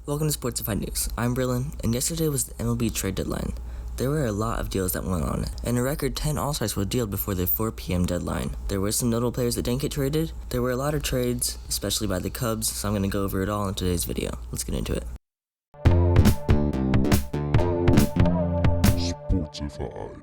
Welcome to Sportsified News. I'm Berlin, and yesterday was the MLB Trade Deadline. There were a lot of deals that went on, and a record 10 All-Stars were dealed before the 4 p.m. deadline. There were some notable players that didn't get traded. There were a lot of trades, especially by the Cubs, so I'm going to go over it all in today's video. Let's get into it. Sportsified.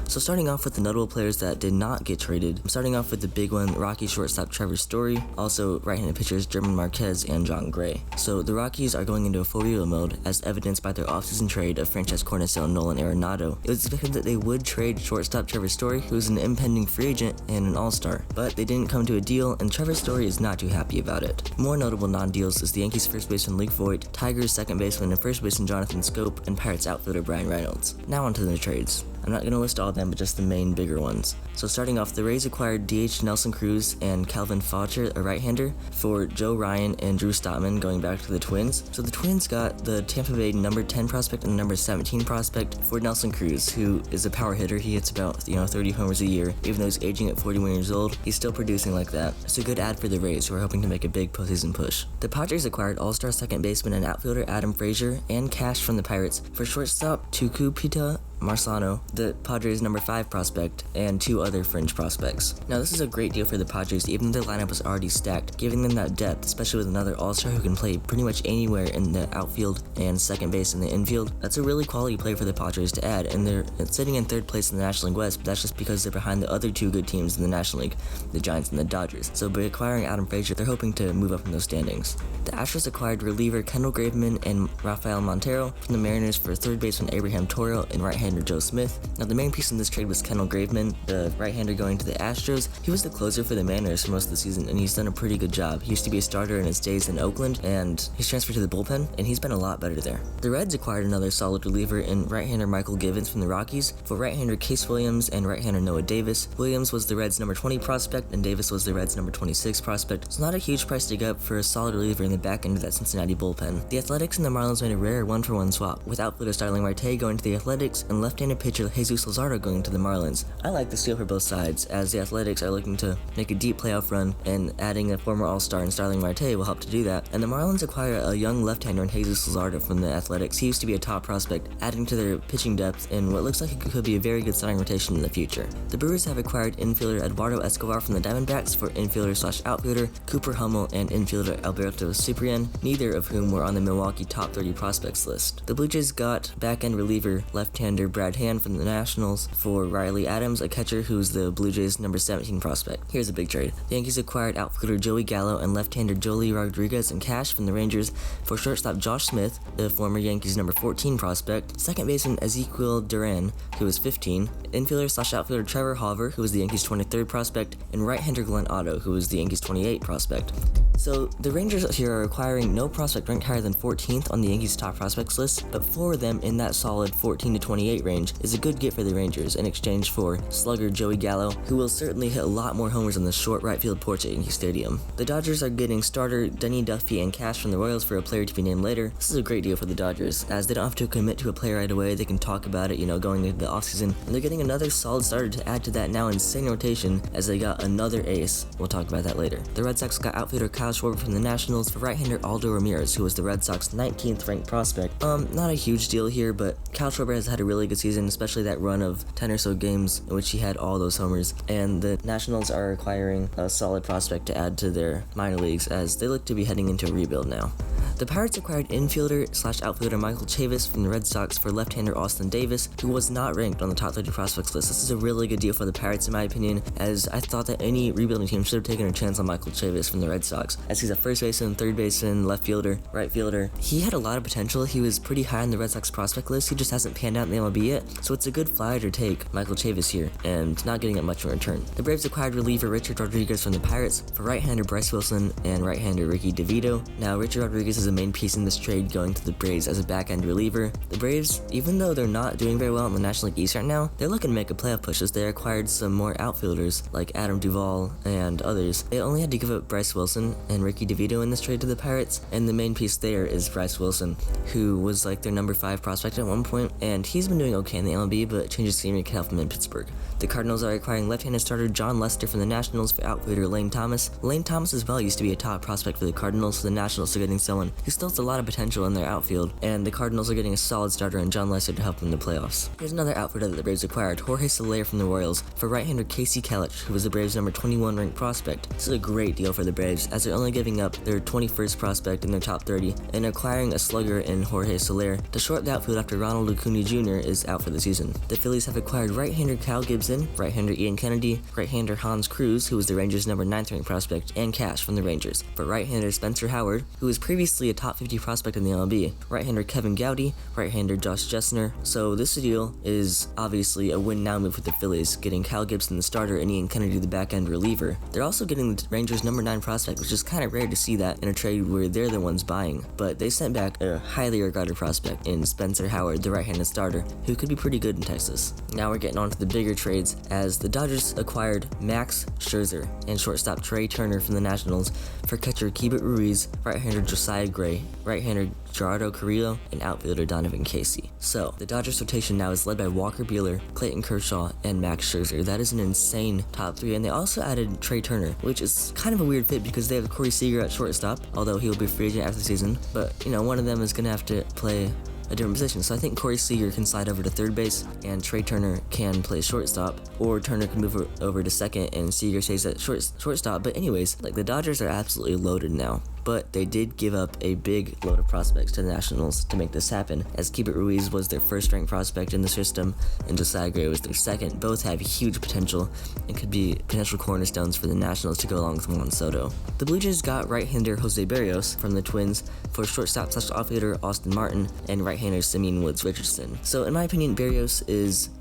So starting off with the notable players that did not get traded, I'm starting off with the big one, Rocky shortstop Trevor Story, also right-handed pitchers German Marquez and John Gray. So the Rockies are going into a full rebuild mode, as evidenced by their offseason trade of franchise cornerstone Nolan Arenado. It was expected that they would trade shortstop Trevor Story, who is an impending free agent and an all-star, but they didn't come to a deal, and Trevor Story is not too happy about it. More notable non-deals is the Yankees first baseman Luke Voigt, Tigers second baseman and first baseman Jonathan Scope, and Pirates outfielder Brian Reynolds. Now onto the trades. I'm not going to list all of them, but just the main bigger ones. So starting off, the Rays acquired DH Nelson Cruz and Calvin Faucher, a right-hander, for Joe Ryan and Drew Stoutman, going back to the Twins. So the Twins got the Tampa Bay number 10 prospect and number 17 prospect for Nelson Cruz, who is a power hitter. He hits about 30 homers a year. Even though he's aging at 41 years old, he's still producing like that. It's a good ad for the Rays, who are hoping to make a big postseason push. The Padres acquired all-star second baseman and outfielder Adam Frazier and cash from the Pirates for shortstop Tucupita Marciano, the Padres' number 5 prospect, and 2 other fringe prospects. Now this is a great deal for the Padres, even though their lineup was already stacked, giving them that depth, especially with another all-star who can play pretty much anywhere in the outfield and second base in the infield. That's a really quality player for the Padres to add, and they're sitting in 3rd place in the National League West, but that's just because they're behind the other 2 good teams in the National League, the Giants and the Dodgers. So by acquiring Adam Frazier, they're hoping to move up in those standings. The Astros acquired reliever Kendall Graveman and Rafael Montero from the Mariners for 3rd baseman Abraham Toro and right-hander Joe Smith. Now the main piece in this trade was Kendall Graveman, the right-hander going to the Astros. He was the closer for the Mariners for most of the season, and he's done a pretty good job. He used to be a starter in his days in Oakland, and he's transferred to the bullpen, and he's been a lot better there. The Reds acquired another solid reliever in right-hander Michael Givens from the Rockies for right-hander Case Williams and right-hander Noah Davis. Williams was the Reds' number 20 prospect, and Davis was the Reds' number 26 prospect. It's not a huge price to get up for a solid reliever in the back end of that Cincinnati bullpen. The Athletics and the Marlins made a rare 1-for-1 swap, with outfielder Starling Marte going to the Athletics and left-handed pitcher Jesus Luzardo going to the Marlins. I like the deal for both sides, as the Athletics are looking to make a deep playoff run, and adding a former All-Star in Starling Marte will help to do that. And the Marlins acquire a young left-hander in Jesus Luzardo from the Athletics. He used to be a top prospect, adding to their pitching depth in what looks like it could be a very good starting rotation in the future. The Brewers have acquired infielder Eduardo Escobar from the Diamondbacks for infielder/outfielder Cooper Hummel and infielder Alberto Ciprian, neither of whom were on the Milwaukee top 30 prospects list. The Blue Jays got back-end reliever left-hander Brad Hand from the Nationals for Riley Adams, a catcher who's the Blue Jays' number 17 prospect. Here's a big trade. The Yankees acquired outfielder Joey Gallo and left-hander Joely Rodriguez in cash from the Rangers for shortstop Josh Smith, the former Yankees' number 14 prospect, second baseman Ezequiel Duran, who was 15, infielder/outfielder Trevor Hauver, who was the Yankees' 23rd prospect, and right-hander Glenn Otto, who was the Yankees' 28th prospect. So the Rangers here are acquiring no prospect ranked higher than 14th on the Yankees' top prospects list, but 4 of them in that solid 14 to 28 range is a good get for the Rangers in exchange for slugger Joey Gallo, who will certainly hit a lot more homers on the short right field porch at Yankee Stadium. The Dodgers are getting starter Denny Duffy and cash from the Royals for a player to be named later. This is a great deal for the Dodgers, as they don't have to commit to a player right away. They can talk about it, going into the offseason, and they're getting another solid starter to add to that now insane rotation, as they got another ace. We'll talk about that later. The Red Sox got outfielder Kyle Schwarber from the Nationals for right-hander Aldo Ramirez, who was the Red Sox 19th ranked prospect. Not a huge deal here, but Kyle Schwarber has had a really good season, especially that run of 10 or so games in which he had all those homers, and the Nationals are acquiring a solid prospect to add to their minor leagues as they look to be heading into a rebuild now. The Pirates acquired infielder/outfielder Michael Chavis from the Red Sox for left-hander Austin Davis, who was not ranked on the top 30 prospects list. This is a really good deal for the Pirates in my opinion, as I thought that any rebuilding team should have taken a chance on Michael Chavis from the Red Sox, as he's a first baseman, third baseman, left fielder, right fielder. He had a lot of potential. He was pretty high on the Red Sox prospect list. He just hasn't panned out in the MLB yet, so it's a good flyer to take Michael Chavis here, and not getting it much in return. The Braves acquired reliever Richard Rodriguez from the Pirates for right-hander Bryce Wilson and right-hander Ricky DeVito. Now Richard Rodriguez is a main piece in this trade, going to the Braves as a back-end reliever. The Braves, even though they're not doing very well in the National League East right now, they're looking to make a playoff push as they acquired some more outfielders like Adam Duvall and others. They only had to give up Bryce Wilson and Ricky DeVito in this trade to the Pirates, and the main piece there is Bryce Wilson, who was like their number 5 prospect at one point, and he's been doing okay in the MLB, but changes scenery could help them in Pittsburgh. The Cardinals are acquiring left-handed starter John Lester from the Nationals for outfielder Lane Thomas. Lane Thomas as well used to be a top prospect for the Cardinals, so the Nationals are getting someone who still has a lot of potential in their outfield, and the Cardinals are getting a solid starter in John Lester to help them in the playoffs. Here's another outfielder that the Braves acquired, Jorge Soler from the Royals, for right-hander Casey Kellich, who was the Braves' number 21 ranked prospect. This is a great deal for the Braves, as they're only giving up their 21st prospect in their top 30, and acquiring a slugger in Jorge Soler to shore up the outfield after Ronald Acuna Jr. is out for the season. The Phillies have acquired right-hander Cal Gibson, right-hander Ian Kennedy, right-hander Hans Cruz, who was the Rangers' number 9th ranked prospect, and cash from the Rangers. For right-hander Spencer Howard, who was previously a top 50 prospect in the MLB, right-hander Kevin Gowdy, right-hander Josh Jessner. So this deal is obviously a win-now move for the Phillies, getting Cal Gibson the starter and Ian Kennedy the back-end reliever. They're also getting the Rangers' number 9 prospect, which is kind of rare to see that in a trade where they're the ones buying, but they sent back a highly regarded prospect in Spencer Howard, the right-handed starter, who could be pretty good in Texas. Now we're getting on to the bigger trades, as the Dodgers acquired Max Scherzer and shortstop Trea Turner from the Nationals for catcher Keibert Ruiz, right-hander Josiah Gray, right-hander Gerardo Carrillo, and outfielder Donovan Casey. So, the Dodgers rotation now is led by Walker Buehler, Clayton Kershaw, and Max Scherzer. That is an insane top 3, and they also added Trea Turner, which is kind of a weird fit because they have Corey Seager at shortstop, although he will be a free agent after the season, but, one of them is going to have to play a different position. So I think Corey Seager can slide over to third base, and Trea Turner can play shortstop, or Turner can move over to second and Seager stays at shortstop. But anyways, the Dodgers are absolutely loaded now. But they did give up a big load of prospects to the Nationals to make this happen, as Keibert Ruiz was their first-ranked prospect in the system, and Josiah Gray was their second. Both have huge potential and could be potential cornerstones for the Nationals to go along with Juan Soto. The Blue Jays got right-hander Jose Berrios from the Twins for shortstop/outfielder Austin Martin and right-hander Simeon Woods Richardson. So in my opinion, Berrios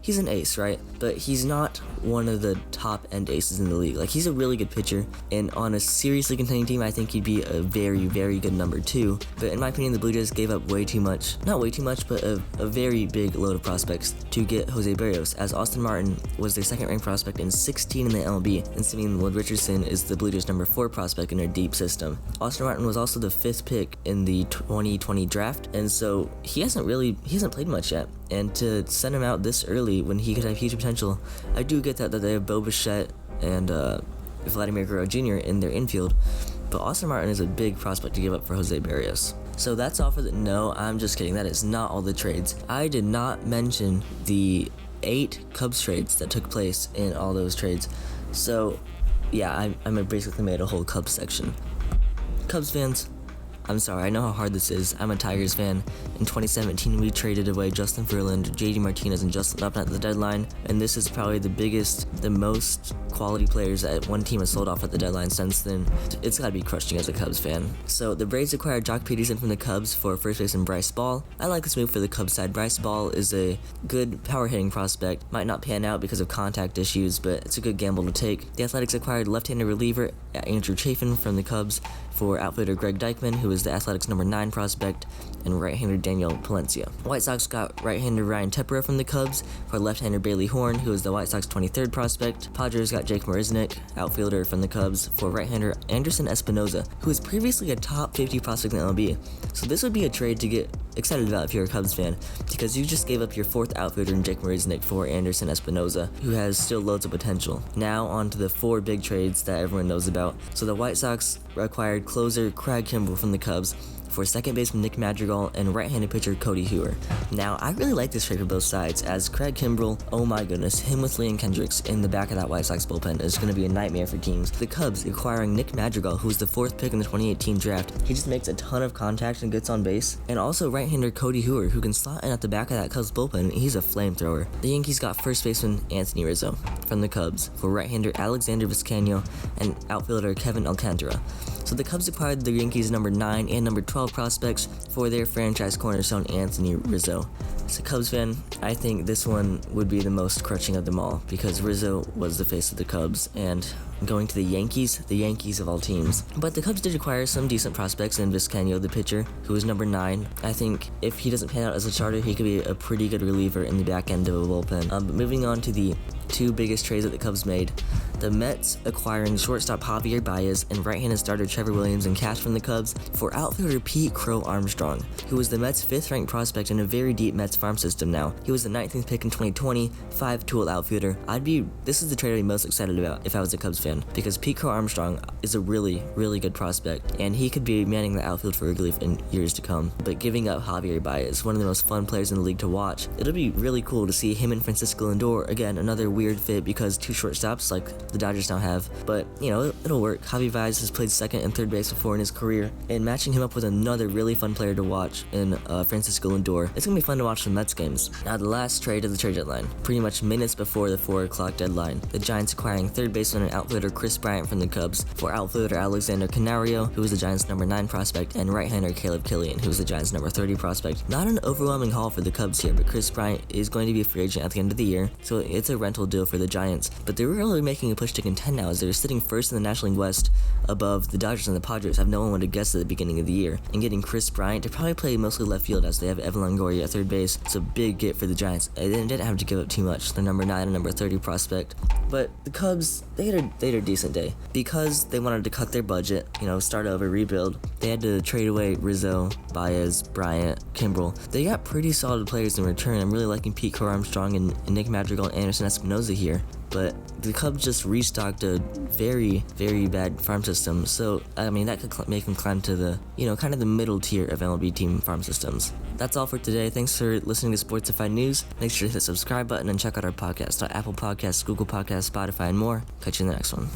he's an ace, right? But he's not one of the top-end aces in the league. He's a really good pitcher, and on a seriously contending team, I think he'd be a very, very good number 2. But in my opinion, the Blue Jays gave up way too much. Not way too much, but a very big load of prospects to get Jose Berrios, as Austin Martin was their second-ranked prospect in 16 in the MLB, and Simeon Woods Richardson is the Blue Jays' number 4 prospect in their deep system. Austin Martin was also the 5th pick in the 2020 draft, and so he hasn't played much yet. And to send him out this early when he could have huge potential, I do get that they have Bo Bichette and Vladimir Guerrero Jr. in their infield, but Austin Martin is a big prospect to give up for Jose Berrios. So that's all for No, I'm just kidding. That is not all the trades. I did not mention the 8 Cubs trades that took place in all those trades. So yeah, I basically made a whole Cubs section. Cubs fans, I'm sorry, I know how hard this is. I'm a Tigers fan. In 2017, we traded away Justin Verlander, JD Martinez, and Justin Upton at the deadline, and this is probably the most quality players that one team has sold off at the deadline since then. It's gotta be crushing as a Cubs fan. So the Braves acquired Jock Peterson from the Cubs for first baseman Bryce Ball. I like this move for the Cubs side. Bryce Ball is a good power hitting prospect. Might not pan out because of contact issues, but it's a good gamble to take. The Athletics acquired left-handed reliever Andrew Chafin from the Cubs for outfielder Greg Deichmann, who is the Athletics' number 9 prospect, and right-hander Daniel Palencia. White Sox got right-hander Ryan Tepera from the Cubs for left-hander Bailey Horn, who is the White Sox 23rd prospect. Padres got Jake Marisnick, outfielder, from the Cubs for right-hander Anderson Espinoza, who was previously a top 50 prospect in the MLB. So this would be a trade to get excited about if you're a Cubs fan, because you just gave up your 4th outfielder in Jake Marisnick for Anderson Espinoza, who has still loads of potential. Now on to the 4 big trades that everyone knows about. So the White Sox acquired closer Craig Kimbrel from the Cubs for second baseman Nick Madrigal and right-handed pitcher Cody Heuer. Now, I really like this trade for both sides, as Craig Kimbrel, oh my goodness, him with Liam Kendricks in the back of that White Sox bullpen is going to be a nightmare for teams. The Cubs acquiring Nick Madrigal, who was the 4th pick in the 2018 draft. He just makes a ton of contact and gets on base. And also right-hander Cody Heuer, who can slot in at the back of that Cubs bullpen. He's a flamethrower. The Yankees got first baseman Anthony Rizzo from the Cubs for right-hander Alexander Vizcaino and outfielder Kevin Alcantara. So the Cubs acquired the Yankees' number 9 and number 12 prospects for their franchise cornerstone Anthony Rizzo. As a Cubs fan, I think this one would be the most crushing of them all, because Rizzo was the face of the Cubs, and going to the Yankees of all teams. But the Cubs did acquire some decent prospects in Vizcaino, the pitcher, who was number 9. I think if he doesn't pan out as a starter, he could be a pretty good reliever in the back end of a bullpen. But moving on to the 2 biggest trades that the Cubs made. The Mets acquiring shortstop Javier Baez and right-handed starter Trevor Williams in cash from the Cubs for outfielder Pete "Crow-Armstrong, who was the Mets' 5th-ranked prospect in a very deep Mets farm system now. He was the 19th pick in 2020, 5-tool outfielder. This is the trade I'd be most excited about if I was a Cubs fan, because Pete Crow-Armstrong is a really, really good prospect, and he could be manning the outfield for Wrigley in years to come. But giving up Javier Baez, one of the most fun players in the league to watch, it'll be really cool to see him and Francisco Lindor. Again, another weird fit because 2 shortstops like the Dodgers now have, but it'll work. Javier Baez has played second and third base before in his career, and matching him up with another really fun player to watch in Francisco Lindor, it's gonna be fun to watch the Mets games. Now, the last trade of the trade deadline, pretty much minutes before the 4 o'clock deadline, the Giants acquiring third baseman and outfielder Kris Bryant from the Cubs for outfielder Alexander Canario, who was the Giants' number 9 prospect, and right-hander Caleb Killian, who was the Giants' number 30 prospect. Not an overwhelming haul for the Cubs here, but Kris Bryant is going to be a free agent at the end of the year, so it's a rental deal for the Giants. But they're really making a push to contend now, as they're sitting first in the National League West above the Dodgers and the Padres. No one would have guessed at the beginning of the year. And getting Kris Bryant to probably play mostly left field, as they have Evan Longoria at third base. It's a big get for the Giants. They didn't have to give up too much. Their number 9 and number 30 prospect. But the Cubs, they had a decent day. Because they wanted to cut their budget, start over, rebuild, they had to trade away Rizzo, Baez, Bryant, Kimbrel. They got pretty solid players in return. I'm really liking Pete Crow-Armstrong and Nick Madrigal and Anderson Espinoza here. But the Cubs just restocked a very, very bad farm system. So, that could make them climb to the, kind of the middle tier of MLB team farm systems. That's all for today. Thanks for listening to Sportsified News. Make sure to hit the subscribe button and check out our podcast on Apple Podcasts, Google Podcasts, Spotify, and more. Catch you in the next one.